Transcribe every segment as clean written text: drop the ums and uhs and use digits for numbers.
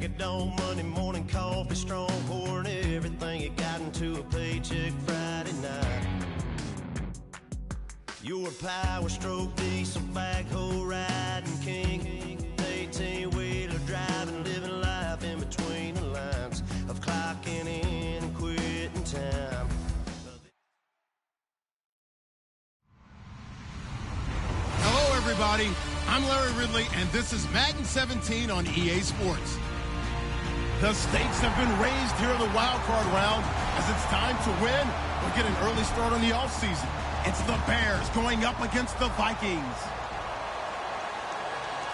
Crack of dawn, Monday morning coffee, strong pouring everything you got into a paycheck Friday night. You're a power stroke diesel backhoe riding king, 18-wheeler driving, living life in between the lines of clocking in and quitting time. Hello, everybody. I'm Larry Ridley, and this is Madden 17 on EA Sports. The stakes have been raised here in the wild card round as it's time to win or get an early start on the offseason. It's the Bears going up against the Vikings.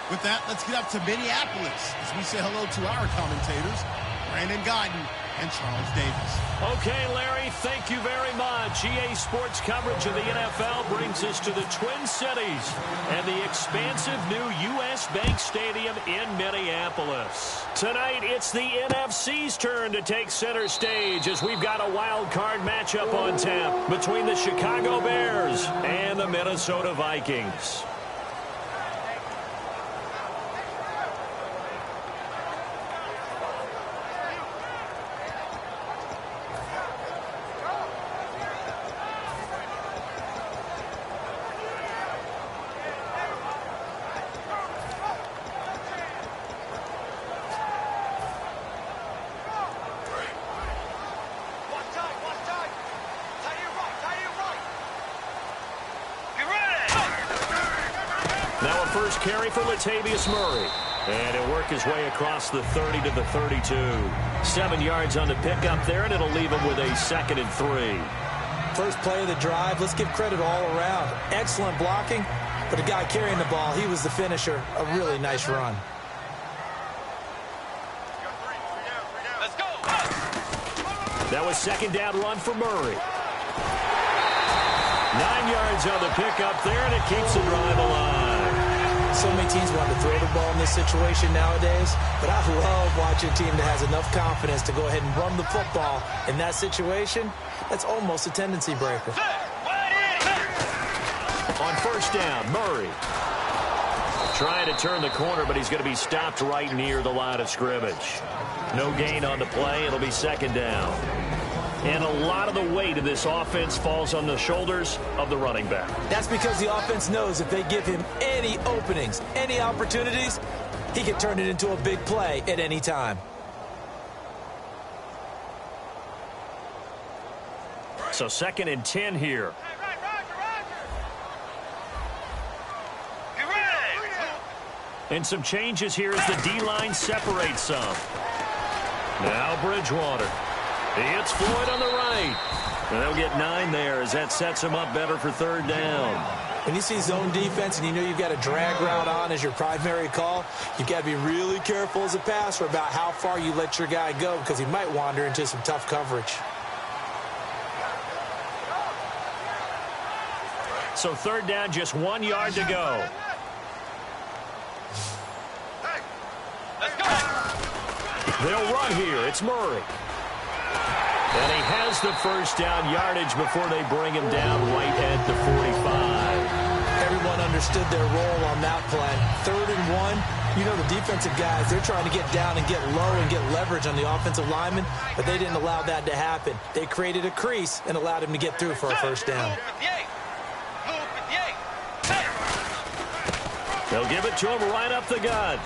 With that, let's get up to Minneapolis as we say hello to our commentators, Brandon Guyton and Charles Davis. Okay, Larry, thank you very much. EA Sports coverage of the NFL brings us to the Twin Cities and the expansive new U.S. Bank Stadium in Minneapolis. Tonight, it's the NFC's turn to take center stage as we've got a wild card matchup on tap between the Chicago Bears and the Minnesota Vikings. Now a first carry for Latavius Murray. And he'll work his way across the 30 to the 32. 7 yards on the pickup there, and it'll leave him with a 2nd and 3. First play of the drive, let's give credit all around. Excellent blocking, but the guy carrying the ball, he was the finisher. A really nice run. Let's go. That was 2nd down run for Murray. 9 yards on the pickup there, and it keeps the drive alive. So many teams want to throw the ball in this situation nowadays, but I love watching a team that has enough confidence to go ahead and run the football. In that situation, that's almost a tendency breaker. On first down, Murray trying to turn the corner, but he's going to be stopped right near the line of scrimmage. No gain on the play. It'll be 2nd down. And a lot of the weight of this offense falls on the shoulders of the running back. That's because the offense knows if they give him any openings, any opportunities, he can turn it into a big play at any time. So 2nd and 10 here. And some changes here as the D-line separates some. Now Bridgewater. It's Floyd on the right. And they'll get 9 there as that sets him up better for 3rd down. When you see zone defense and you know you've got a drag route on as your primary call, you've got to be really careful as a passer about how far you let your guy go because he might wander into some tough coverage. So 3rd down, just 1 yard to go. They'll run here. It's Murray. And he has the first down yardage before they bring him down right at the 45. Everyone understood their role on that play. 3rd and 1. You know the defensive guys, they're trying to get down and get low and get leverage on the offensive lineman, but they didn't allow that to happen. They created a crease and allowed him to get through for a first down. They'll give it to him right up the gut.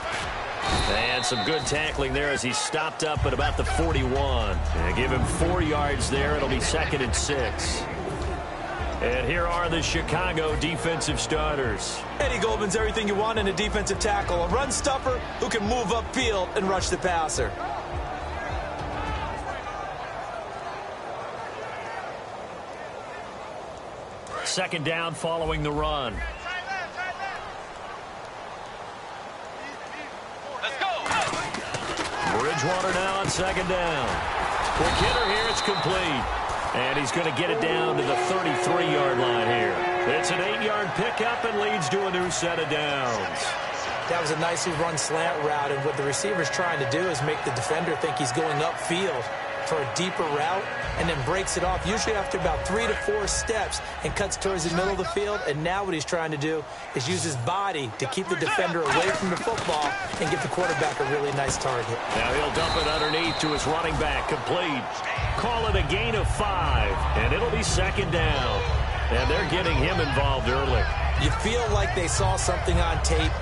And some good tackling there as he stopped up at about the 41. And give him 4 yards there. It'll be 2nd and 6. And here are the Chicago defensive starters. Eddie Goldman's everything you want in a defensive tackle. A run stuffer who can move upfield and rush the passer. Second down following the run. Bridgewater now on 2nd down. Quick hitter here, it's complete. And he's going to get it down to the 33-yard line here. It's an 8-yard pickup and leads to a new set of downs. That was a nicely run slant route, and what the receiver's trying to do is make the defender think he's going upfield. for a deeper route and then breaks it off, usually after about 3 to 4 steps, and cuts towards the middle of the field. And now what he's trying to do is use his body to keep the defender away from the football and give the quarterback a really nice target. Now he'll dump it underneath to his running back, complete. Call it a gain of 5, and it'll be second down. And they're getting him involved early. You feel like they saw something on tape,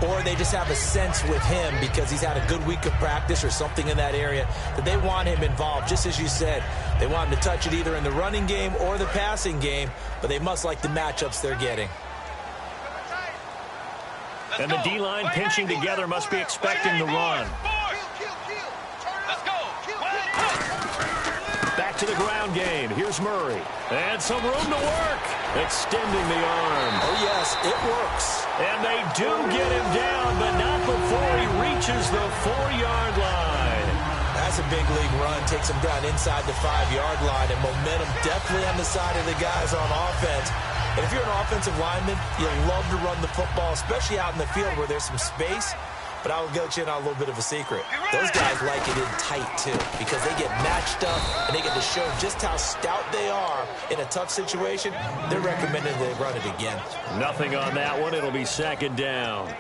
or they just have a sense with him because he's had a good week of practice or something in that area that they want him involved. Just as you said, they want him to touch it either in the running game or the passing game, but they must like the matchups they're getting. And the D-line pinching together must be expecting the run. Back to the ground game. Here's Murray. And some room to work. Extending the arm. Oh, yes, it works. And they do get him down, but not before he reaches the 4-yard line. That's a big league run. Takes him down inside the 5-yard line. And momentum definitely on the side of the guys on offense. And if you're an offensive lineman, you love to run the football, especially out in the field where there's some space. But I will get you in on a little bit of a secret. Those guys like it in tight, too, because they get matched up and they get to show just how stout they are in a tough situation. They're recommending they run it again. Nothing on that one. It'll be second down.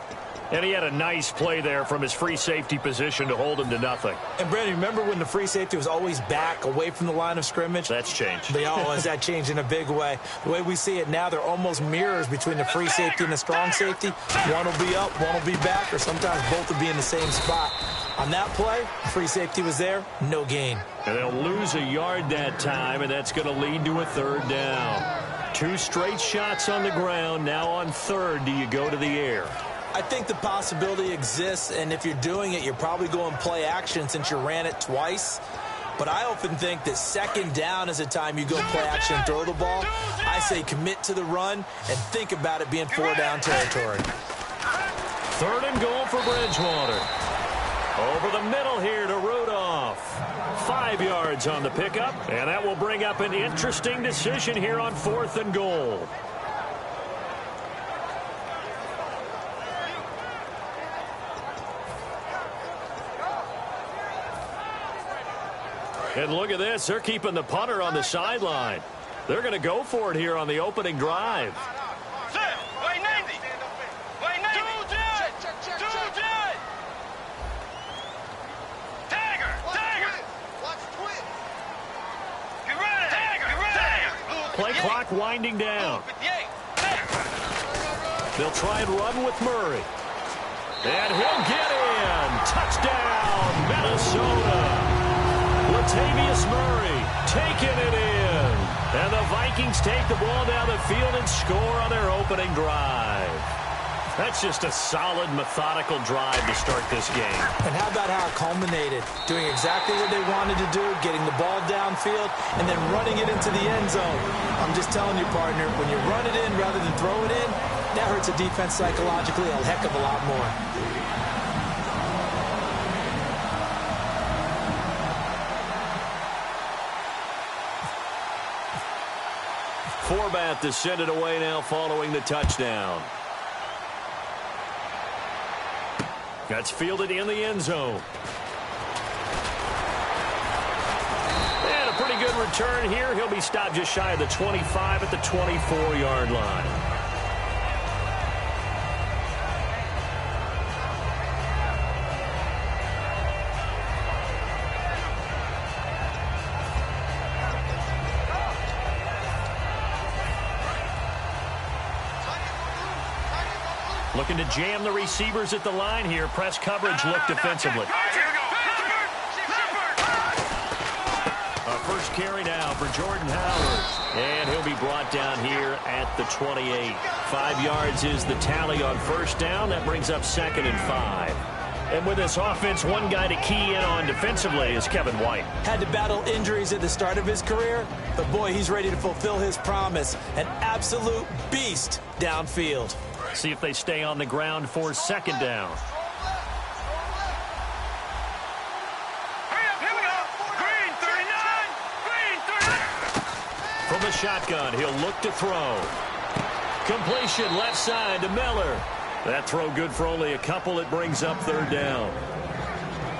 And he had a nice play there from his free safety position to hold him to nothing. And, Brandon, remember when the free safety was always back away from the line of scrimmage? That's changed. They always that changed in a big way. The way we see it now, they're almost mirrors between the free safety and the strong safety. One will be up, one will be back, or sometimes both will be in the same spot. On that play, free safety was there, no gain. And they'll lose a yard that time, and that's going to lead to a third down. 2 straight shots on the ground. Now on third, do you go to the air? I think the possibility exists, and if you're doing it, you're probably going play action since you ran it twice. But I often think that second down is the time you go play action and throw the ball. I say commit to the run and think about it being 4-down territory. Third and goal for Bridgewater. Over the middle here to Rudolph. 5 yards on the pickup, and that will bring up an interesting decision here on 4th and goal. And look at this. They're keeping the punter on the sideline. They're going to go for it here on the opening drive. Play clock winding down. They'll try and run with Murray. And he'll get in. Touchdown, Minnesota. Latavius Murray taking it in. And the Vikings take the ball down the field and score on their opening drive. That's just a solid, methodical drive to start this game. And how about how it culminated? Doing exactly what they wanted to do, getting the ball downfield, and then running it into the end zone. I'm just telling you, partner, when you run it in rather than throw it in, that hurts a defense psychologically a heck of a lot more. Forbath to send it away now following the touchdown. That's fielded in the end zone. And a pretty good return here. He'll be stopped just shy of the 25 at the 24-yard line. Looking to jam the receivers at the line here. Press coverage look defensively. A first carry now for Jordan Howard. And he'll be brought down here at the 28. 5 yards is the tally on first down. That brings up 2nd and 5. And with this offense, one guy to key in on defensively is Kevin White. Had to battle injuries at the start of his career, but boy, he's ready to fulfill his promise. An absolute beast downfield. See if they stay on the ground for 2nd down. From the shotgun, he'll look to throw. Completion left side to Miller. That throw good for only a couple. It brings up 3rd down.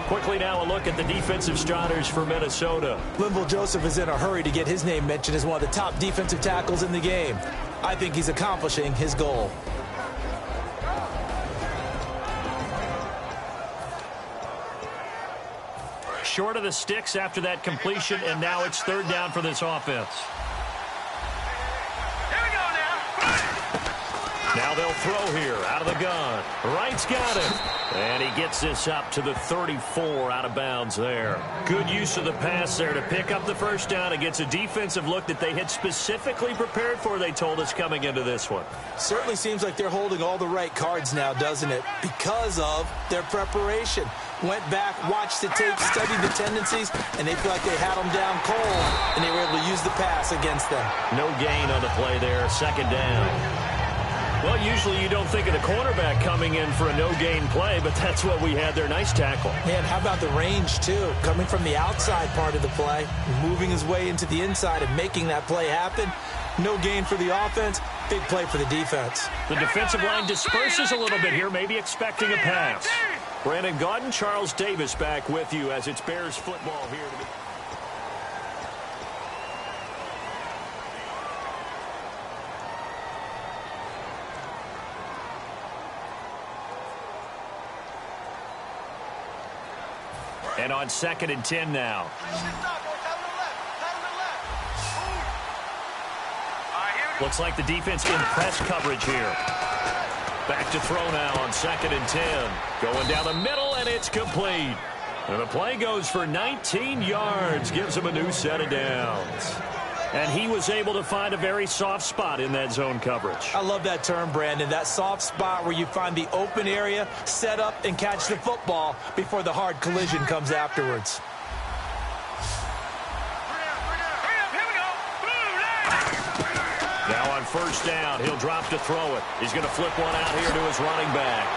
Quickly now a look at the defensive starters for Minnesota. Linval Joseph is in a hurry to get his name mentioned as one of the top defensive tackles in the game. I think he's accomplishing his goal. Short of the sticks after that completion, and now it's third down for this offense. Now they'll throw here out of the gun. Wright's got it. And he gets this up to the 34 out of bounds there. Good use of the pass there to pick up the first down against a defensive look that they had specifically prepared for, they told us, coming into this one. Certainly seems like they're holding all the right cards now, doesn't it? Because of their preparation. Went back, watched the tape, studied the tendencies, and they feel like they had them down cold, and they were able to use the pass against them. No gain on the play there, second down. Well, usually you don't think of the cornerback coming in for a no-gain play, but that's what we had there. Nice tackle. Man, how about the range, too? Coming from the outside part of the play, moving his way into the inside and making that play happen. No gain for the offense, big play for the defense. The defensive line disperses a little bit here, maybe expecting a pass. Brandon Gaudin, Charles Davis back with you as it's Bears football here. And on 2nd and 10 now. Looks like the defense in press coverage here. Back to throw now on 2nd and 10. Going down the middle, and it's complete. And the play goes for 19 yards. Gives him a new set of downs. And he was able to find a very soft spot in that zone coverage. I love that term, Brandon. That soft spot where you find the open area, set up, and catch the football before the hard collision comes afterwards. Now on first down, he'll drop to throw it. He's going to flip one out here to his running back.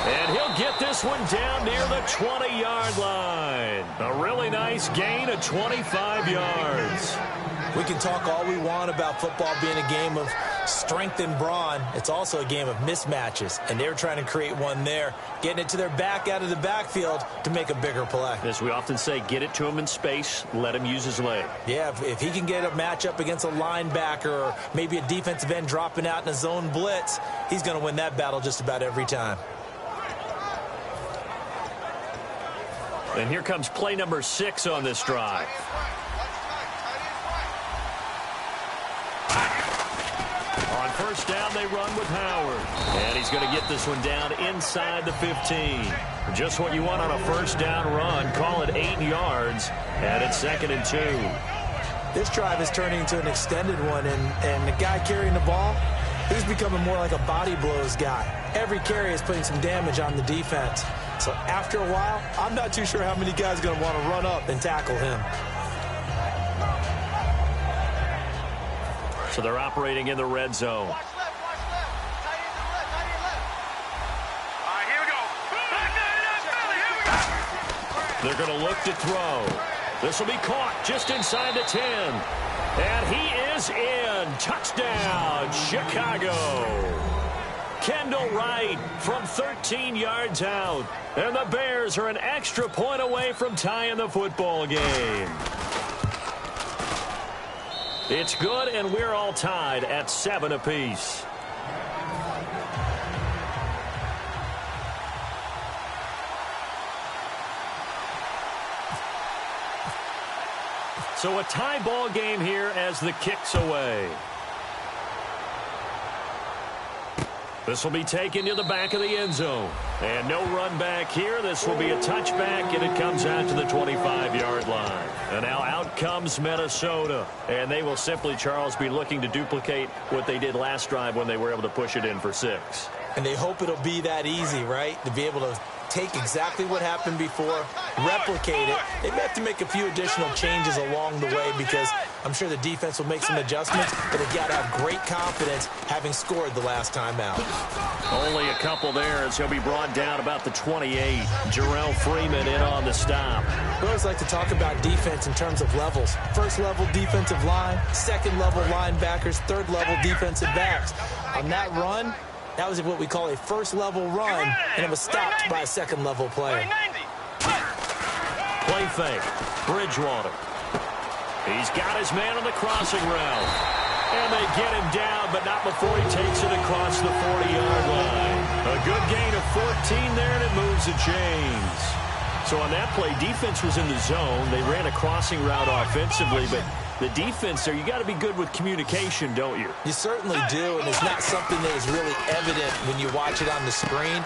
And he'll get this one down near the 20-yard line. A really nice gain of 25 yards. We can talk all we want about football being a game of strength and brawn. It's also a game of mismatches, and they're trying to create one there, getting it to their back out of the backfield to make a bigger play. As we often say, get it to him in space, let him use his leg. Yeah, if he can get a matchup against a linebacker or maybe a defensive end dropping out in a zone blitz, he's going to win that battle just about every time. And here comes play number 6 on this drive. On first down, they run with Howard. And he's going to get this one down inside the 15. Just what you want on a first down run. Call it 8 yards. And it's 2nd and 2. This drive is turning into an extended one, and the guy carrying the ball, he's becoming more like a body blows guy. Every carry is putting some damage on the defense. So after a while, I'm not too sure how many guys are going to want to run up and tackle him. So they're operating in the red zone. Watch left. Tight end to the left. All right, here we go. They're going to look to throw. This will be caught just inside the 10. And he is in. Touchdown, Chicago. Kendall Wright from 13 yards out. And the Bears are an extra point away from tying the football game. It's good, and we're all tied at 7 apiece. So a tie ball game here as the kick's away. This will be taken to the back of the end zone. And no run back here. This will be a touchback, and it comes out to the 25-yard line. And now out comes Minnesota. And they will simply, Charles, be looking to duplicate what they did last drive when they were able to push it in for 6. And they hope it'll be that easy, right? To be able to take exactly what happened before, replicate it. They may have to make a few additional changes along the way because I'm sure the defense will make some adjustments, but they've got to have great confidence having scored the last time out. Only a couple there as he'll be brought down about the 28. Jarrell Freeman in on the stop. We always like to talk about defense in terms of levels. First level defensive line, second level linebackers, third level defensive backs. On that run, that was what we call a first level run, and it was stopped by a second level player. fake. Bridgewater. He's got his man on the crossing route. And they get him down, but not before he takes it across the 40-yard line. A good gain of 14 there, and it moves the chains. So on that play, defense was in the zone. They ran a crossing route offensively, but the defense there, you got to be good with communication, don't you? You certainly do, and it's not something that is really evident when you watch it on the screen.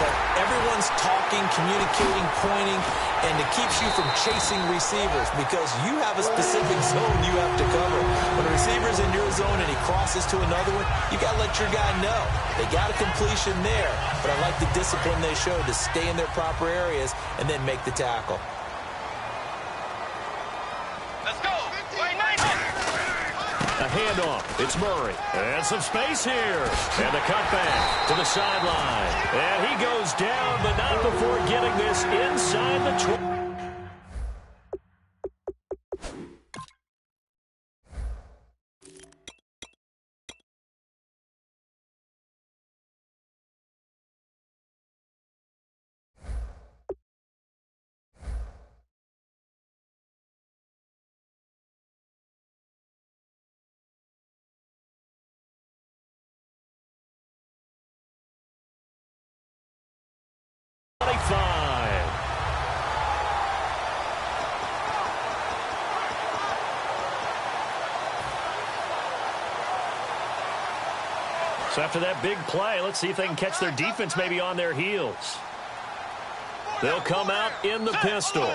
But everyone's talking, communicating, pointing, and it keeps you from chasing receivers because you have a specific zone you have to cover. When a receiver's in your zone and he crosses to another one, you got to let your guy know. They got a completion there, but I like the discipline they showed to stay in their proper areas and then make the tackle. Let's go. A handoff. It's Murray. And some space here. And the cutback to the sideline. And he goes down, but not before getting this inside the 20. So after that big play, let's see if they can catch their defense maybe on their heels. They'll come out in the pistol.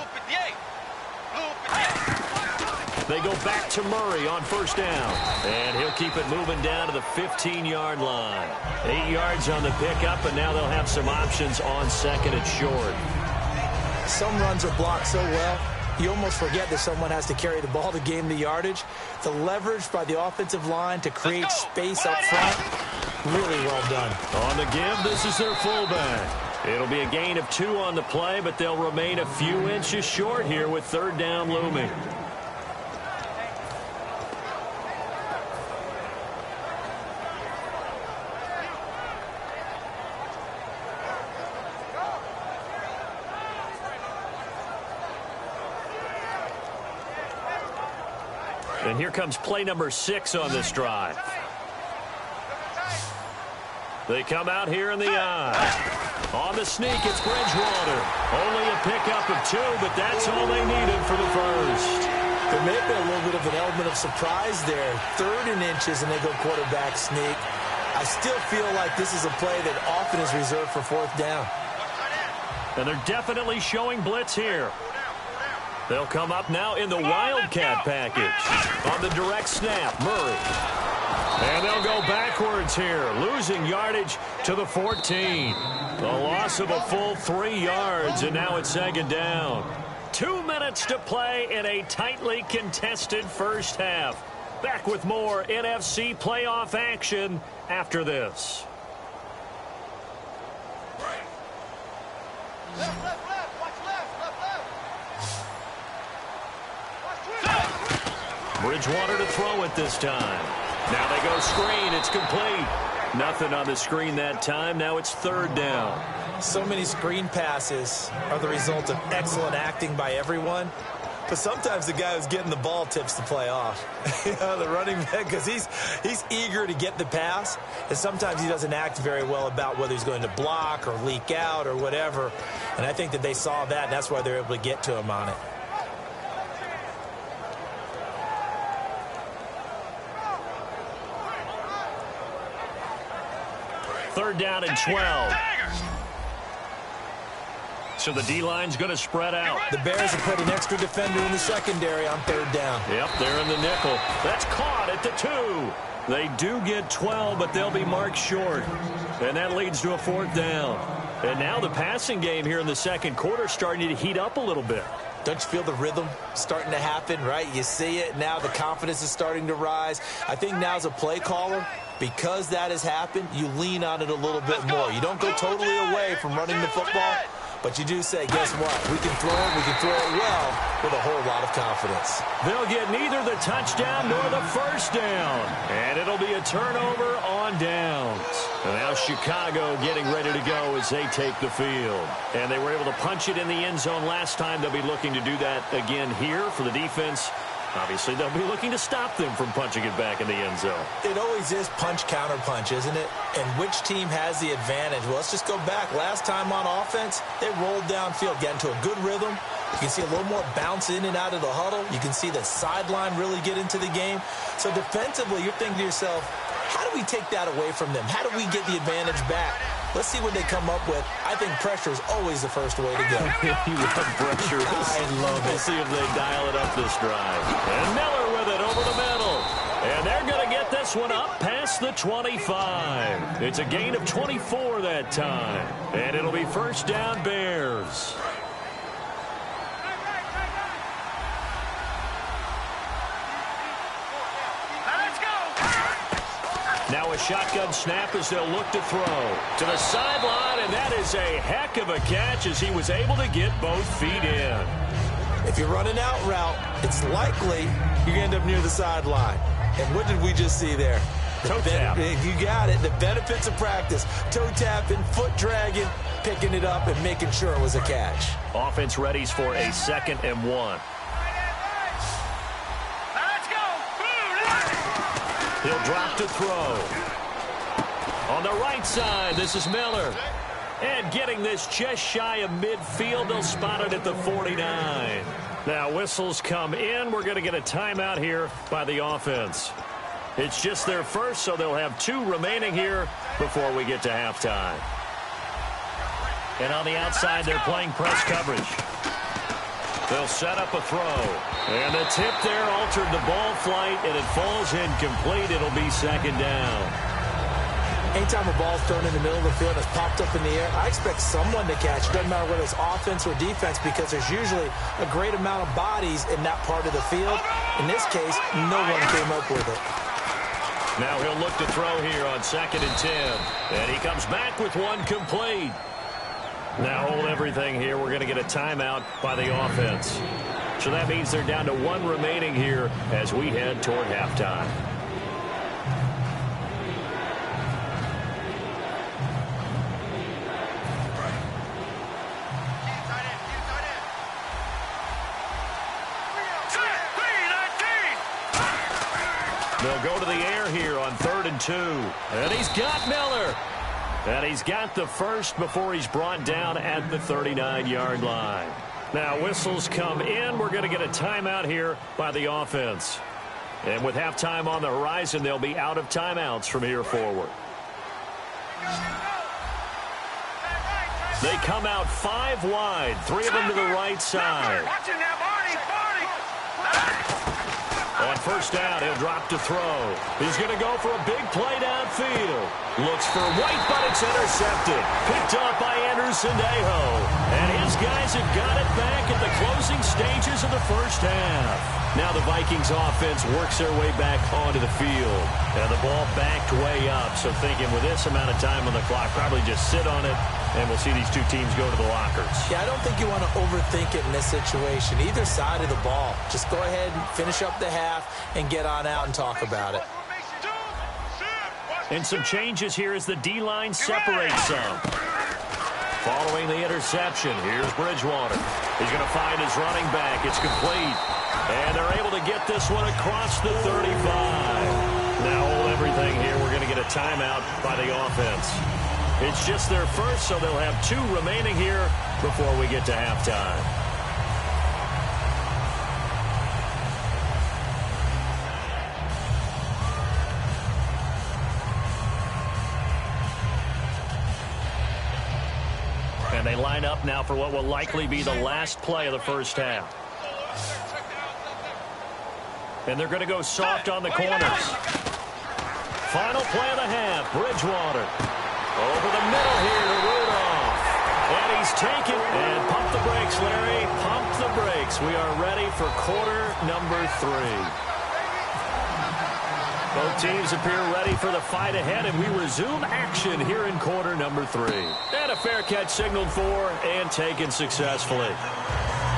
They go back to Murray on first down. And he'll keep it moving down to the 15-yard line. 8 yards on the pickup, and now they'll have some options on second and short. Some runs are blocked so well, you almost forget that someone has to carry the ball to gain the yardage. The leverage by the offensive line to create space up front, really well done. On the give, this is their fullback. It'll be a gain of 2 on the play, but they'll remain a few inches short here with third down looming. And here comes play number 6 on this drive. They come out here in the eye. On the sneak, it's Bridgewater. Only a pickup of 2, but that's all they needed for the first. There may have been a little bit of an element of surprise there. 3rd and inches, and they go quarterback sneak. I still feel like this is a play that often is reserved for 4th down. And they're definitely showing blitz here. They'll come up now in the Wildcat package. On the direct snap, Murray. And they'll go backwards here, losing yardage to the 14. A loss of a full 3 yards, and now it's second down. 2 minutes to play in a tightly contested first half. Back with more NFC playoff action after this. Bridgewater to throw it this time. Now they go screen. It's complete. Nothing on the screen that time. Now it's third down. So many screen passes are the result of excellent acting by everyone. But sometimes the guy who's getting the ball tips the play off. You know, the running back, because he's eager to get the pass. And sometimes he doesn't act very well about whether he's going to block or leak out or whatever. And I think that they saw that, and that's why they're able to get to him on it. Third down and 12. So the D-line's going to spread out. The Bears have put an extra defender in the secondary on third down. Yep, they're in the nickel. That's caught at the 2. They do get 12, but they'll be marked short. And that leads to a 4th down. And now the passing game here in the second quarter starting to heat up a little bit. Don't you feel the rhythm starting to happen, right? You see it now. The confidence is starting to rise. I think now as a play caller, because that has happened, you lean on it a little bit more. You don't go totally away from running the football, but you do say, guess what? We can throw it. We can throw it well with a whole lot of confidence. They'll get neither the touchdown nor the first down. And it'll be a turnover on downs. And now Chicago getting ready to go as they take the field. And they were able to punch it in the end zone last time. They'll be looking to do that again here for the defense. Obviously, they'll be looking to stop them from punching it back in the end zone. It always is punch, counter punch, isn't it? And which team has the advantage? Well, let's just go back. Last time on offense, they rolled downfield, got into a good rhythm. You can see a little more bounce in and out of the huddle. You can see the sideline really get into the game. So defensively, you're thinking to yourself, how do we take that away from them? How do we get the advantage back? Let's see what they come up with. I think pressure is always the first way to go. You love pressure. I love it. We'll see if they dial it up this drive. And Miller with it over the middle. And they're going to get this one up past the 25. It's a gain of 24 that time. And it'll be first down Bears. Now a shotgun snap as they'll look to throw to the sideline, and that is a heck of a catch as he was able to get both feet in. If you're running out route, it's likely you're going to end up near the sideline. And what did we just see there? Toe tap. You got it. The benefits of practice. Toe tapping, foot dragging, picking it up, and making sure it was a catch. Offense readies for a 2nd and 1. He'll drop to throw. On the right side, this is Miller. And getting this just shy of midfield, they'll spot it at the 49. Now whistles come in. We're going to get a timeout here by the offense. It's just their first, so they'll have 2 remaining here before we get to halftime. And on the outside, they're playing press coverage. They'll set up a throw. And the tip there altered the ball flight, and it falls incomplete. It'll be 2nd down. Anytime a ball's thrown in the middle of the field and it's popped up in the air, I expect someone to catch. It doesn't matter whether it's offense or defense, because there's usually a great amount of bodies in that part of the field. In this case, no one came up with it. Now he'll look to throw here on 2nd and 10. And he comes back with one complete. Now hold everything here. We're going to get a timeout by the offense. So that means they're down to 1 remaining here as we head toward halftime. They'll go to the air here on 3rd and 2. And he's got Miller. And he's got the first before he's brought down at the 39-yard line. Now whistles come in. We're going to get a timeout here by the offense. And with halftime on the horizon, they'll be out of timeouts from here forward. They come out 5 wide, 3 of them to the right side. On first down, he'll drop to throw. He's going to go for a big play downfield. Looks for White, but it's intercepted. Picked up by Anderson-Dejo. And his guys have got it back at the closing stages of the first half. Now the Vikings offense works their way back onto the field. And the ball backed way up. So thinking with this amount of time on the clock, probably just sit on it. And we'll see these 2 teams go to the lockers. Yeah, I don't think you want to overthink it in this situation. Either side of the ball. Just go ahead and finish up the half and get on out and talk about it. And some changes here as the D-line separates some. Following the interception, here's Bridgewater. He's going to find his running back. It's complete. And they're able to get this one across the 35. Now hold everything here. We're going to get a timeout by the offense. It's just their first, so they'll have 2 remaining here before we get to halftime. And they line up now for what will likely be the last play of the first half. And they're going to go soft on the corners. Final play of the half, Bridgewater. Over the middle here to Rudolph. And he's taken. And pump the brakes, Larry. Pump the brakes. We are ready for quarter number 3. Both teams appear ready for the fight ahead, and we resume action here in quarter number 3. And a fair catch signaled for and taken successfully.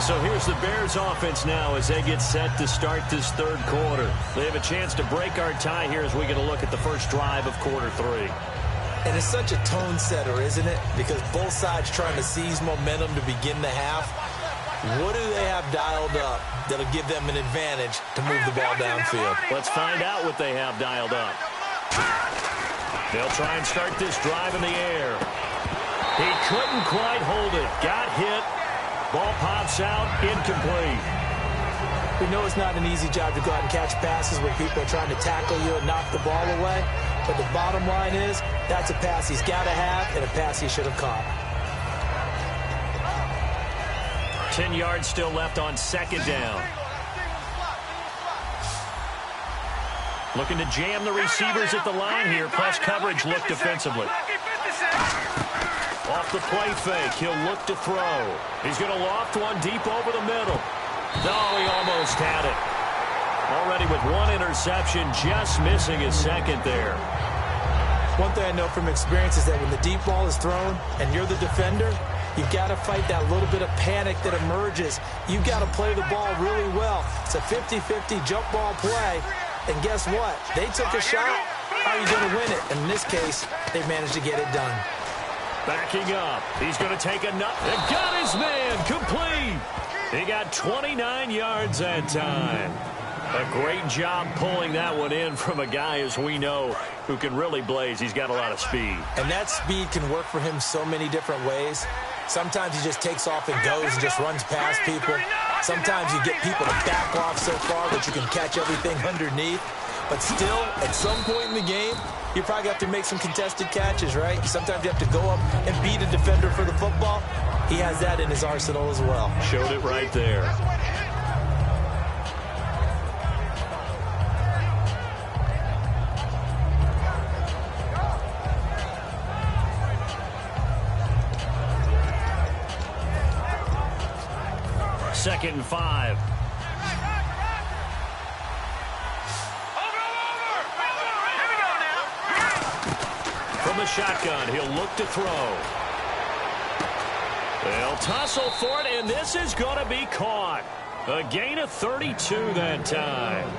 So here's the Bears offense now as they get set to start this 3rd quarter. They have a chance to break our tie here as we get a look at the first drive of quarter 3. And it's such a tone setter, isn't it? Because both sides trying to seize momentum to begin the half. What do they have dialed up that'll give them an advantage to move the ball downfield? Let's find out what they have dialed up. They'll try and start this drive in the air. He couldn't quite hold it. Got hit. Ball pops out. Incomplete. We know it's not an easy job to go out and catch passes where people are trying to tackle you and knock the ball away. But the bottom line is, that's a pass he's got to have and a pass he should have caught. 10 yards still left on second down. Looking to jam the receivers at the line here. Press coverage look defensively. Off the play fake, he'll look to throw. He's going to loft one deep over the middle. No, he almost had it. Already with one interception, just missing his second there. One thing I know from experience is that when the deep ball is thrown and you're the defender, you've got to fight that little bit of panic that emerges. You've got to play the ball really well. It's a 50-50 jump ball play. And guess what? They took a shot. How are you going to win it? And in this case, they managed to get it done. Backing up. He's going to take another. And got his man complete. He got 29 yards that time. A great job pulling that one in from a guy, as we know, who can really blaze. He's got a lot of speed. And that speed can work for him so many different ways. Sometimes he just takes off and goes and just runs past people. Sometimes you get people to back off so far that you can catch everything underneath. But still, at some point in the game, you probably have to make some contested catches, right? Sometimes you have to go up and beat a defender for the football. He has that in his arsenal as well. Showed it right there. Second and 5. From the shotgun, he'll look to throw. They'll tussle for it, and this is going to be caught. A gain of 32 that time.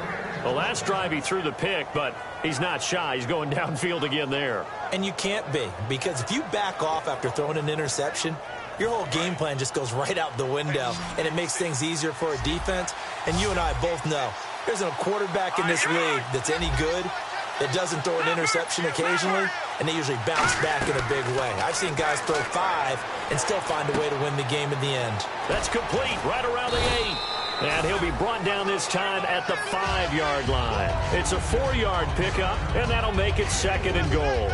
The last drive he threw the pick, but he's not shy. He's going downfield again there. And you can't be, because if you back off after throwing an interception, your whole game plan just goes right out the window, and it makes things easier for a defense. And you and I both know there's a quarterback in this league that's any good that doesn't throw an interception occasionally, and they usually bounce back in a big way. I've seen guys throw 5 and still find a way to win the game in the end. That's complete right around the 8. And he'll be brought down this time at the 5-yard line. It's a 4-yard pickup, and that'll make it second and goal.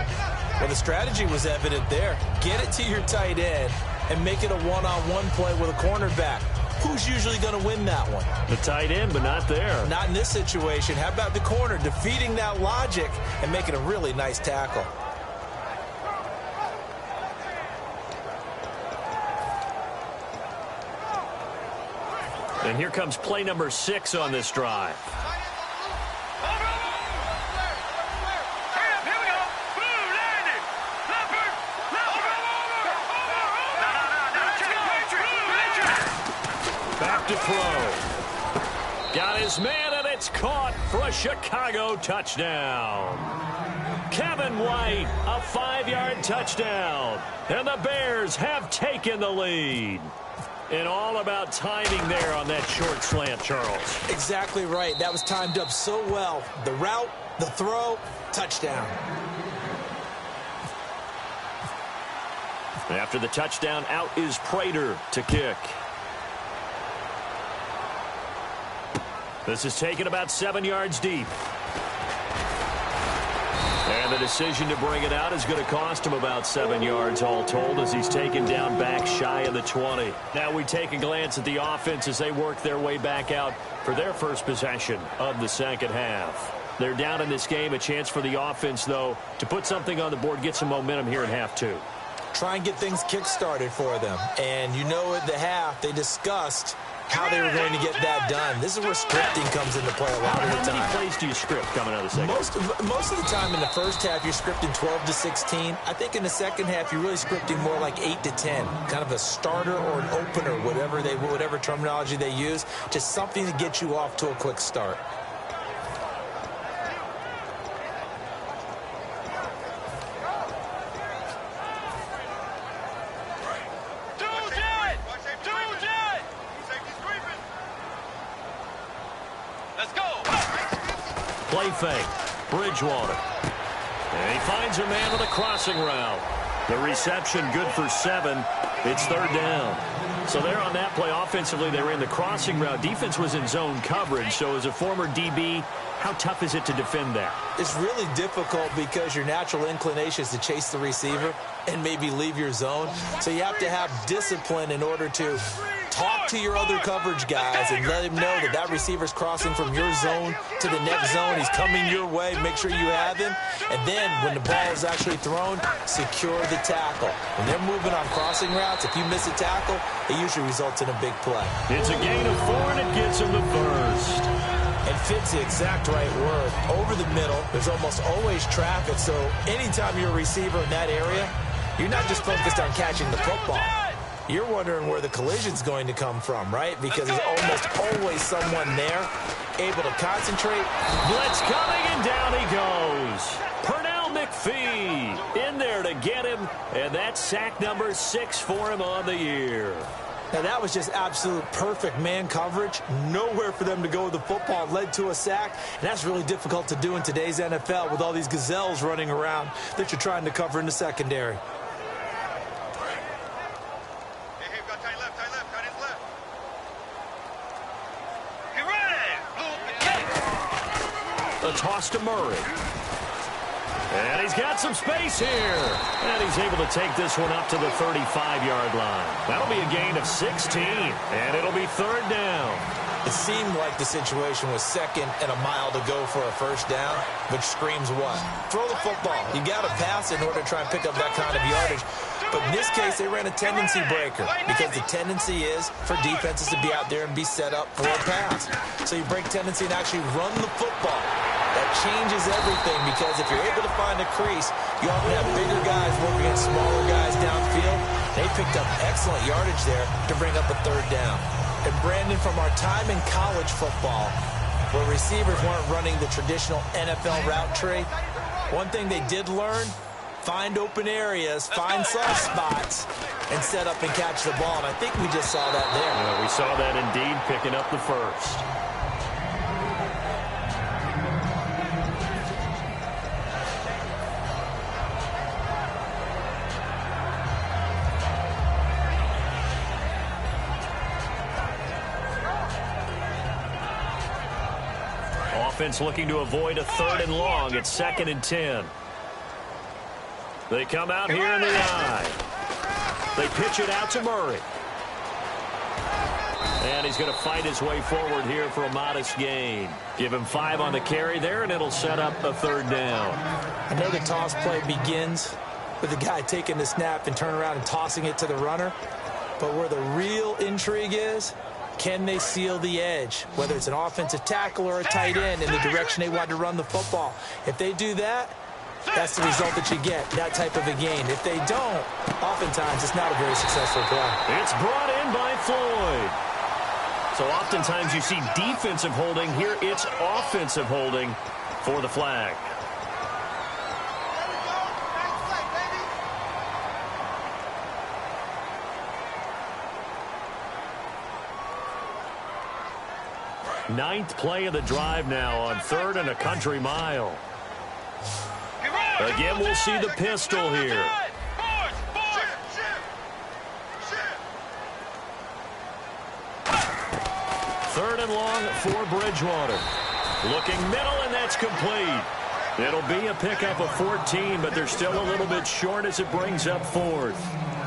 Well, the strategy was evident there. Get it to your tight end and make it a one-on-one play with a cornerback. Who's usually going to win that one? The tight end, but not there. Not in this situation. How about the corner defeating that logic and making a really nice tackle? And here comes play number 6 on this drive. Back to throw. Got his man, and it's caught for a Chicago touchdown. Kevin White, a 5-yard touchdown. And the Bears have taken the lead. And all about timing there on that short slant, Charles. Exactly right. That was timed up so well. The route, the throw, touchdown. After the touchdown, out is Prater to kick. This is taken about 7 yards deep. And the decision to bring it out is going to cost him about 7 yards all told, as he's taken down back shy of the 20. Now we take a glance at the offense as they work their way back out for their first possession of the second half. They're down in this game. A chance for the offense, though, to put something on the board, get some momentum here in half 2. Try and get things kick-started for them. And you know at the half, they discussed how they were going to get that done. This is where scripting comes into play a lot of the time. How many plays do you script coming out of the second? Most of the time in the first half, you're scripting 12 to 16. I think in the second half, you're really scripting more like 8 to 10. Kind of a starter or an opener, whatever terminology they use. Just something to get you off to a quick start. Let's go. Play fake. Bridgewater. And he finds a man with a crossing route. The reception good for 7. It's third down. So there on that play, offensively, they were in the crossing route. Defense was in zone coverage. So as a former DB, how tough is it to defend that? It's really difficult because your natural inclination is to chase the receiver and maybe leave your zone. So you have to have discipline in order to talk to your other coverage guys and let him know that that receiver's crossing from your zone to the next zone. He's coming your way. Make sure you have him. And then when the ball is actually thrown, secure the tackle. When they're moving on crossing routes, if you miss a tackle, it usually results in a big play. It's a gain of 4, and it gets him the first. And fit's the exact right word. Over the middle, there's almost always traffic. So anytime you're a receiver in that area, you're not just focused on catching the football. You're wondering where the collision's going to come from, right? Because there's almost always someone there able to concentrate. Blitz coming, and down he goes. Pernell McPhee in there to get him, and that's sack number 6 for him on the year. Now, that was just absolute perfect man coverage. Nowhere for them to go with the football. Led to a sack, and that's really difficult to do in today's NFL with all these gazelles running around that you're trying to cover in the secondary. A toss to Murray. And he's got some space here. And he's able to take this one up to the 35-yard line. That'll be a gain of 16. And it'll be third down. It seemed like the situation was 2nd and a mile to go for a first down, which screams what? Throw the football. You got to pass in order to try and pick up that kind of yardage. But in this case, they ran a tendency breaker because the tendency is for defenses to be out there and be set up for a pass. So you break tendency and actually run the football. That changes everything because if you're able to find a crease, you often have bigger guys working against smaller guys downfield. They picked up excellent yardage there to bring up a third down. And Brandon, from our time in college football, where receivers weren't running the traditional NFL route tree, one thing they did learn, find open areas, find soft spots, and set up and catch the ball. And I think we just saw that there. Yeah, we saw that indeed, picking up the first. Offense looking to avoid a 3rd and long. It's 2nd and 10. They come out here in the eye. They pitch it out to Murray. And he's going to fight his way forward here for a modest gain. Give him 5 on the carry there, and it'll set up a third down. I know the toss play begins with the guy taking the snap and turning around and tossing it to the runner. But where the real intrigue is, can they seal the edge, whether it's an offensive tackle or a tight end, in the direction they want to run the football? If they do that, that's the result that you get, that type of a gain. If they don't, oftentimes it's not a very successful play. It's brought in by Floyd. So oftentimes you see defensive holding. Here it's offensive holding for the flag. Ninth play of the drive now on 3rd and a country mile. Again, we'll see the pistol here. Third and long for Bridgewater. Looking middle, and that's complete. It'll be a pickup of 14, but they're still a little bit short as it brings up 4th.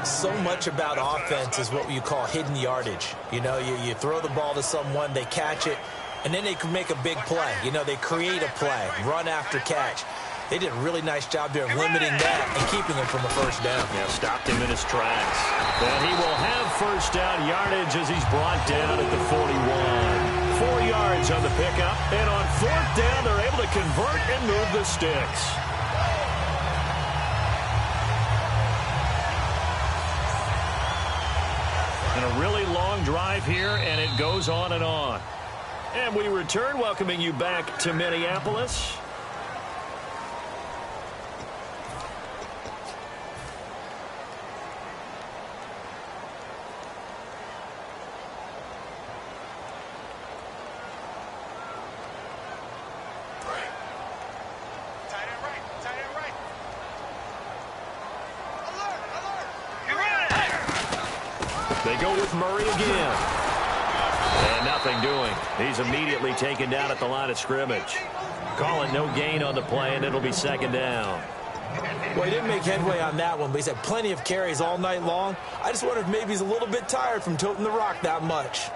So much about offense is what you call hidden yardage. You know, you throw the ball to someone, they catch it, and then they can make a big play. You know, they create a play, run after catch. They did a really nice job there of limiting that and keeping him from a first down. Yeah, stopped him in his tracks. And he will have first down yardage as he's brought down at the 41. 4 yards on the pickup, and on 4th down, they're able to convert and move the sticks. And a really long drive here, and it goes on and on. And we return, welcoming you back to Minneapolis. They go with Murray again. And nothing doing. He's immediately taken down at the line of scrimmage. Call it no gain on the play, and it'll be second down. Well, he didn't make headway on that one, but he's had plenty of carries all night long. I just wonder if maybe he's a little bit tired from toting the rock that much.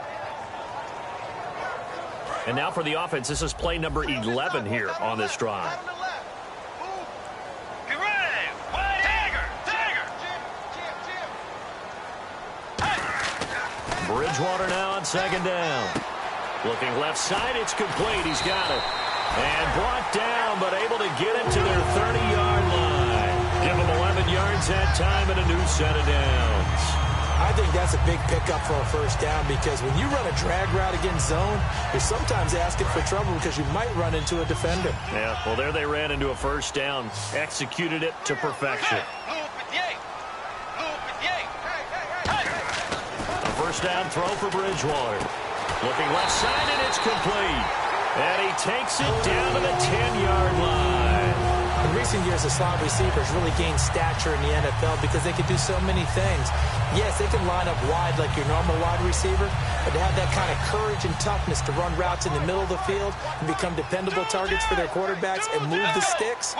And now for the offense, this is play number 11 here on this drive. Get ready! Tiger! Bridgewater now on second down. Looking left side, it's complete. He's got it. And brought down, but able to get it to their 30-yard line. Give them 11 yards that time and a new set of downs. I think that's a big pickup for a first down because when you run a drag route against zone, you're sometimes asking for trouble because you might run into a defender. Yeah, well, there they ran into a first down. Executed it to perfection. A first down throw for Bridgewater. Looking left side, and it's complete. And he takes it down to the 10-yard line. In recent years, the slot receivers really gained stature in the NFL because they can do so many things. Yes, they can line up wide like your normal wide receiver, but to have that kind of courage and toughness to run routes in the middle of the field and become dependable targets for their quarterbacks and move the sticks,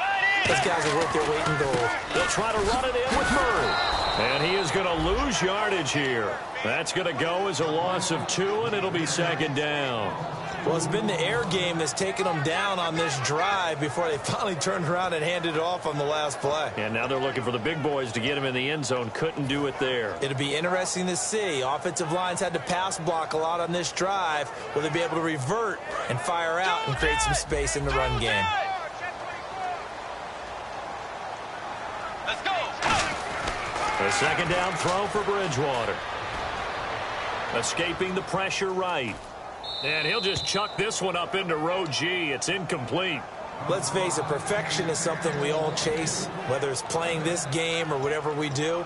those guys are worth their weight in gold. They'll try to run it in with Murray. And he is going to lose yardage here. That's going to go as a loss of 2, and it'll be second down. Well, it's been the air game that's taken them down on this drive before they finally turned around and handed it off on the last play. And now they're looking for the big boys to get him in the end zone. Couldn't do it there. It'll be interesting to see. Offensive lines had to pass block a lot on this drive. Will they be able to revert and fire out and create some space in the run game? Let's go! A second down throw for Bridgewater. Escaping the pressure right. And he'll just chuck this one up into row G. It's incomplete. Let's face it, perfection is something we all chase, whether it's playing this game or whatever we do.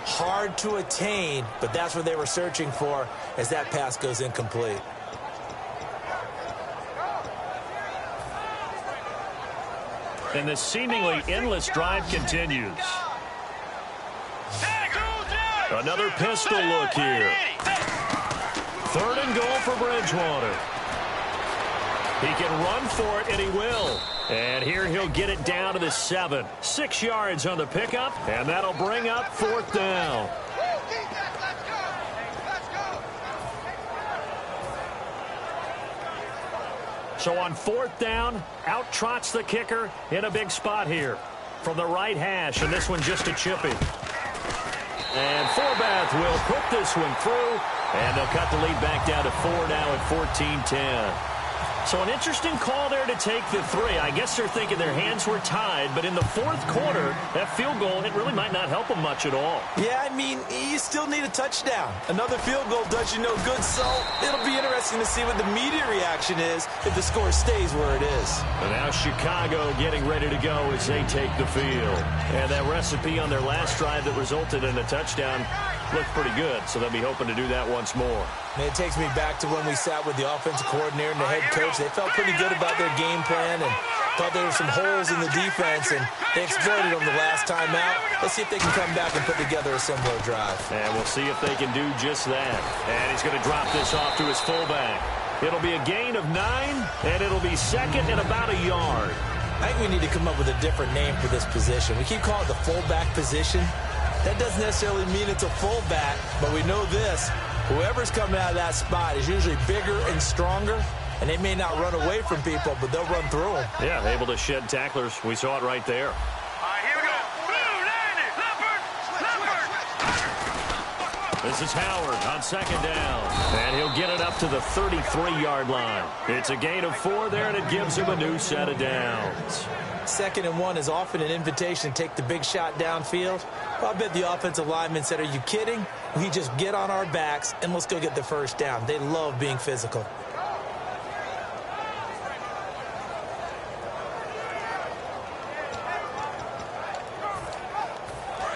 Hard to attain, but that's what they were searching for as that pass goes incomplete. And the seemingly endless drive continues. Another pistol look here. Third and goal for Bridgewater. He can run for it, and he will. And here he'll get it down to the 7. 6 yards on the pickup, and that'll bring up fourth down. So on fourth down, out trots the kicker in a big spot here from the right hash, and this one just a chippy. And Forbath will put this one through, and they'll cut the lead back down to 4 now at 14-10. So an interesting call there to take the 3. I guess they're thinking their hands were tied, but in the fourth quarter, that field goal, it really might not help them much at all. Yeah, I mean, you still need a touchdown. Another field goal does you no good, so it'll be interesting to see what the media reaction is if the score stays where it is. And now Chicago getting ready to go as they take the field. And that recipe on their last drive that resulted in a touchdown looked pretty good, so they'll be hoping to do that once more. And it takes me back to when we sat with the offensive coordinator and the head coach. They felt pretty good about their game plan and thought there were some holes in the defense, and they exploited them the last time out. Let's see if they can come back and put together a similar drive. And we'll see if they can do just that. And he's going to drop this off to his fullback. It'll be a gain of 9, and it'll be second and about a yard. I think we need to come up with a different name for this position. We keep calling it the fullback position. That doesn't necessarily mean it's a fullback, but we know this. Whoever's coming out of that spot is usually bigger and stronger, and they may not run away from people, but they'll run through them. Yeah, able to shed tacklers. We saw it right there. All right, here we go. Leopard! This is Howard on second down, and he'll get it up to the 33-yard line. It's a gain of 4 there, and it gives him a new set of downs. 2nd and 1 is often an invitation to take the big shot downfield. Well, I bet the offensive lineman said, are you kidding? We just get on our backs and let's go get the first down. They love being physical.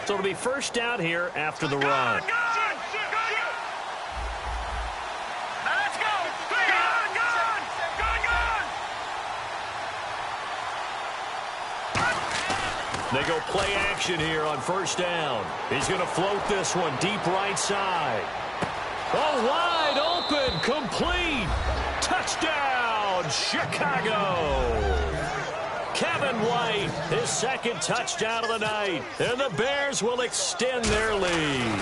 So it'll be first down here after the run. They go play action here on first down. He's going to float this one deep right side. Oh, wide open, complete. Touchdown, Chicago. Kevin White, his second touchdown of the night. And the Bears will extend their lead.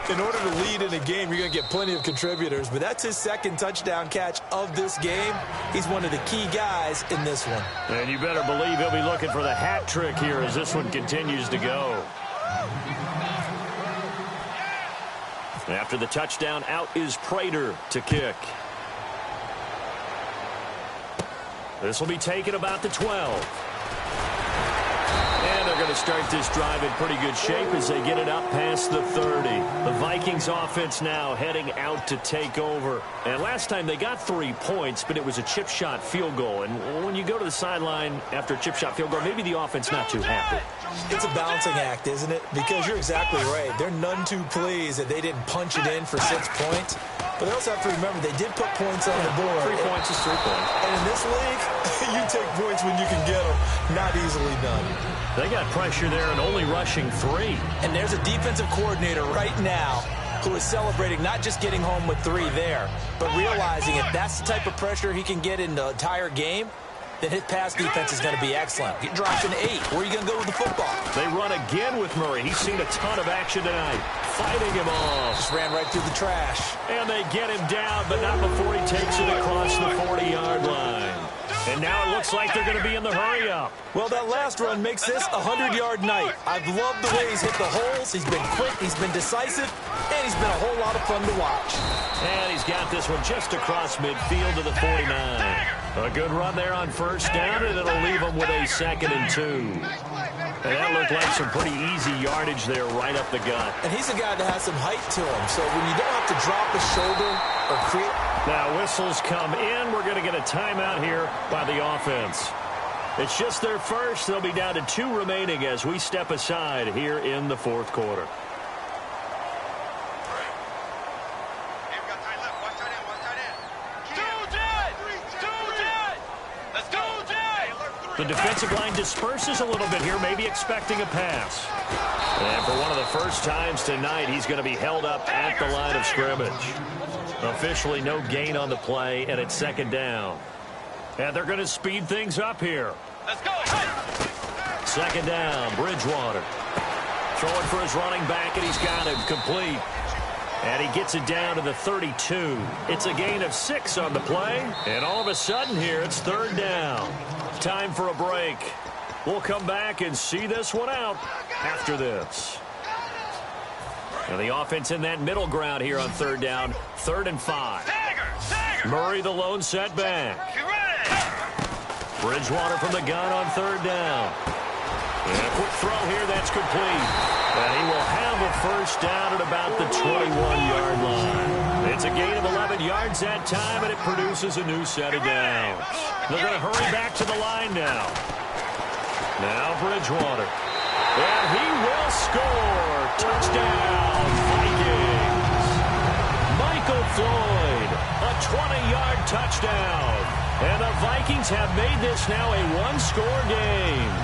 In order to lead in a game, you're going to get plenty of contributors, but that's his second touchdown catch of this game. He's one of the key guys in this one. And you better believe he'll be looking for the hat trick here as this one continues to go. After the touchdown, out is Prater to kick. This will be taken about the 12. And they're going to start this drive in pretty good shape as they get it up past the 30. The Vikings offense now heading out to take over. And last time they got 3 points, but it was a chip shot field goal. And when you go to the sideline after a chip shot field goal, maybe the offense not too happy. It's a balancing act, isn't it? Because you're exactly right. They're none too pleased that they didn't punch it in for 6 points. But they also have to remember they did put points on the board. 3 points is 3 points. And in this league, you take points when you can get them. Not easily done. They got pressure there and only rushing 3. And there's a defensive coordinator right now who is celebrating not just getting home with 3 there, but realizing if that's the type of pressure he can get in the entire game, then his pass defense is going to be excellent. He drops an 8. Where are you going to go with the football? They run again with Murray. He's seen a ton of action tonight. Fighting him off. Just ran right through the trash. And they get him down, but not before he takes it across the 40-yard line. And now it looks like they're going to be in the hurry-up. Well, that last run makes this a 100-yard night. I've loved the way he's hit the holes. He's been quick, he's been decisive, and he's been a whole lot of fun to watch. And he's got this one just across midfield to the 49. A good run there on first down, and it'll leave him with a 2nd and 2. And that looked like some pretty easy yardage there right up the gut. And he's a guy that has some height to him, so when you don't have to drop a shoulder or create... Now whistles come in. We're going to get a timeout here by the offense. It's just their first. They'll be down to 2 remaining as we step aside here in the 4th quarter. The defensive line disperses a little bit here, maybe expecting a pass. And for one of the first times tonight, he's going to be held up at the line of scrimmage. Officially no gain on the play, and it's 2nd down. And they're going to speed things up here. Let's go. 2nd down, Bridgewater. Throwing for his running back, and he's got him complete. And he gets it down to the 32. It's a gain of 6 on the play. And all of a sudden here, it's 3rd down. Time for a break. We'll come back and see this one out after this. And the offense in that middle ground here on 3rd down. 3rd and 5. Murray the lone setback. Bridgewater from the gun on 3rd down. And a quick throw here, that's complete. And he will have a first down at about the 21-yard line. It's a gain of 11 yards that time, and it produces a new set of downs. They're going to hurry back to the line now. Now Bridgewater. And he will score. Touchdown, Vikings. Michael Floyd, a 20-yard touchdown. And the Vikings have made this now a one-score game.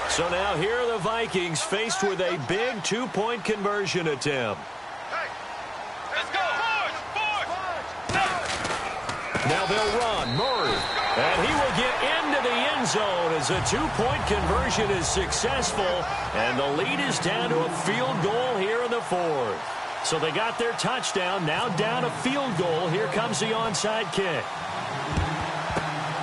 So now here are the Vikings faced with a big 2-point conversion attempt. Let's go. Now they'll run. Murray. And he will get into the end zone as a 2-point conversion is successful. And the lead is down to a field goal here in the 4th. So they got their touchdown. Now down a field goal. Here comes the onside kick.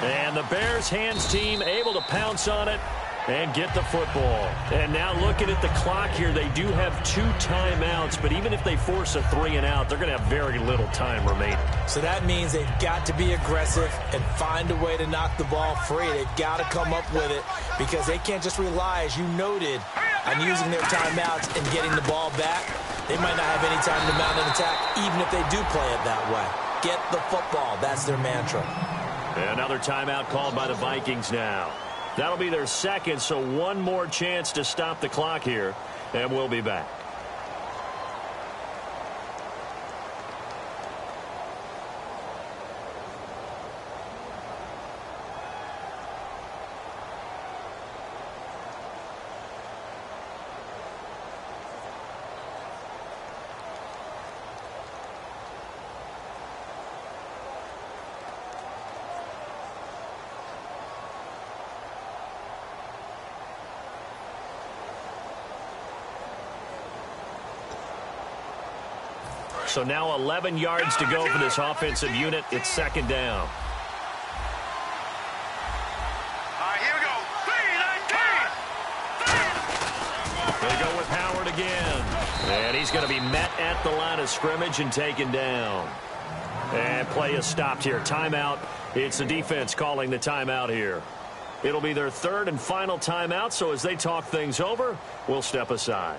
And the Bears hands team able to pounce on it and get the football. And now looking at the clock here, they do have 2 timeouts, but even if they force a 3 and out, they're going to have very little time remaining. So that means they've got to be aggressive and find a way to knock the ball free. They've got to come up with it because they can't just rely, as you noted, on using their timeouts and getting the ball back. They might not have any time to mount an attack, even if they do play it that way. Get the football. That's their mantra. Another timeout called by the Vikings now. That'll be their 2nd, so one more chance to stop the clock here, and we'll be back. So now 11 yards to go for this offensive unit. It's second down. All right, here we go. 3-19. They go with Howard again. And he's going to be met at the line of scrimmage and taken down. And play is stopped here. Timeout. It's the defense calling the timeout here. It'll be their third and final timeout, so as they talk things over, we'll step aside.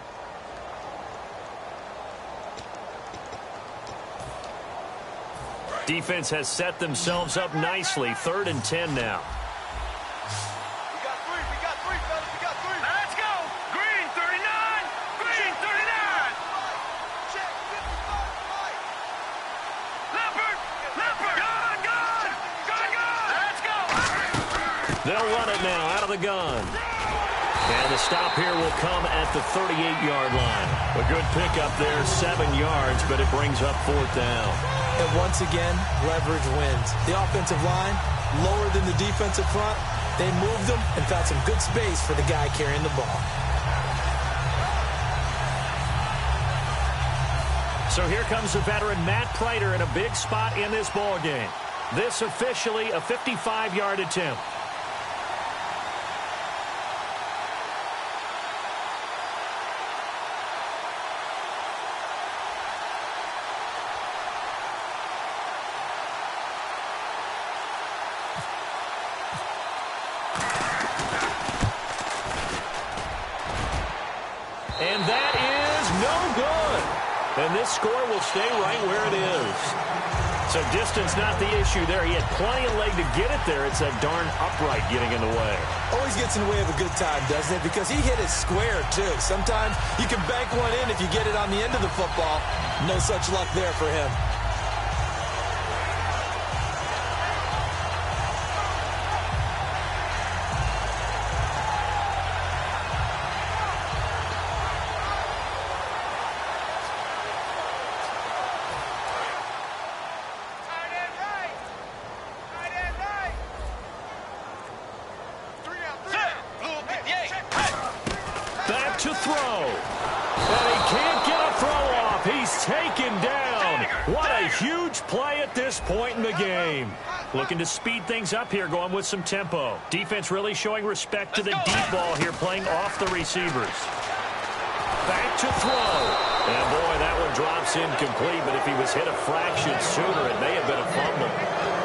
Defense has set themselves up nicely. 3rd and 10 now. We got three, fellas. We got three. Now let's go. Green, 39. Green, 39. Check, 55. Leopard. Gun. Let's go. They'll run it now out of the gun. And the stop here will come at the 38-yard line. A good pickup there, 7 yards, but it brings up 4th down. And once again, leverage wins. The offensive line, lower than the defensive front. They moved them and found some good space for the guy carrying the ball. So here comes the veteran Matt Prater in a big spot in this ball game. This officially a 55-yard attempt. And that is no good. And this score will stay right where it is. So distance not the issue there. He had plenty of leg to get it there. It's that darn upright getting in the way. Always gets in the way of a good time, doesn't it? Because he hit it square, too. Sometimes you can bank one in if you get it on the end of the football. No such luck there for him. Back to throw. And he can't get a throw off. He's taken down. What a huge play at this point in the game. Looking to speed things up here, going with some tempo. Defense really showing respect to the deep ball here, playing off the receivers. Back to throw. And boy, that one drops incomplete, but if he was hit a fraction sooner, it may have been a fumble.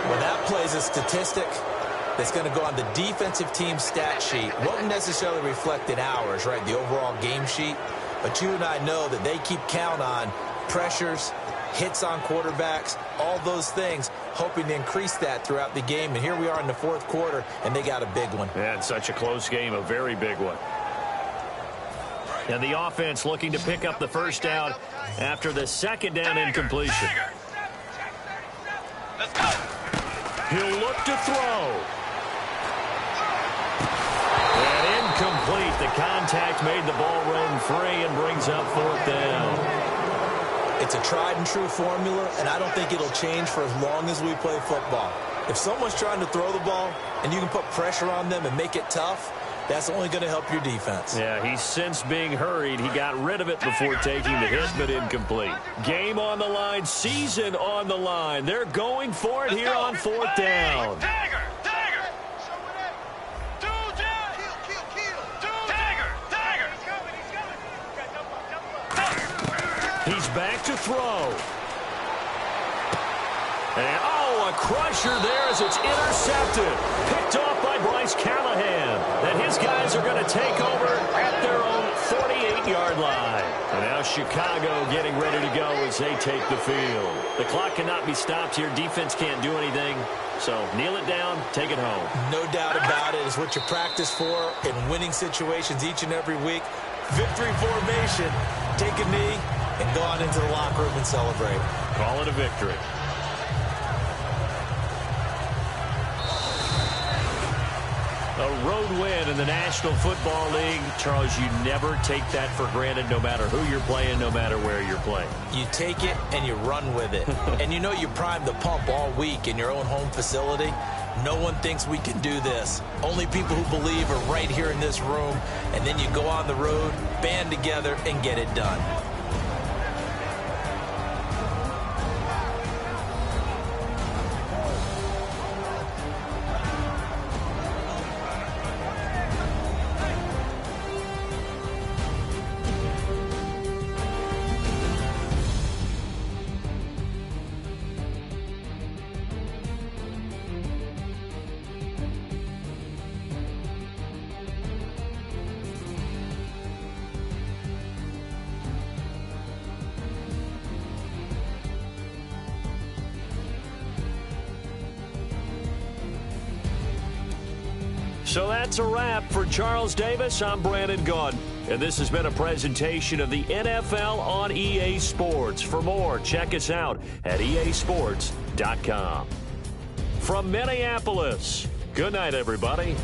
Well, that play's a statistic that's going to go on the defensive team stat sheet. Won't necessarily reflect in ours, right, the overall game sheet. But you and I know that they keep count on pressures, hits on quarterbacks, all those things, hoping to increase that throughout the game. And here we are in the 4th quarter, and they got a big one. Yeah, it's such a close game, a very big one. And the offense looking to pick up the first down after the 2nd down incompletion. Let's go. He'll look to throw. And incomplete. The contact made the ball roam free and brings up 4th down. It's a tried and true formula, and I don't think it'll change for as long as we play football. If someone's trying to throw the ball and you can put pressure on them and make it tough, that's only going to help your defense. Yeah, he's since being hurried. He got rid of it before taking the hit, but incomplete. Game on the line, season on the line. They're going for it here on 4th down. Dagger. He's back to throw. And, oh, a crusher there as it's intercepted. Picked off by Bryce Callahan. And his guys are going to take over at their own 48-yard line. And now Chicago getting ready to go as they take the field. The clock cannot be stopped here. Defense can't do anything. So kneel it down, take it home. No doubt about it. It's what you practice for in winning situations each and every week. Victory formation. Take a knee and go on into the locker room and celebrate. Call it a victory. A road win in the National Football League. Charles, you never take that for granted, no matter who you're playing, no matter where you're playing. You take it and you run with it. And you know you prime the pump all week in your own home facility. No one thinks we can do this. Only people who believe are right here in this room. And then you go on the road, band together, and get it done. So that's a wrap. For Charles Davis, I'm Brandon Gaudin. And this has been a presentation of the NFL on EA Sports. For more, check us out at easports.com. From Minneapolis, good night, everybody.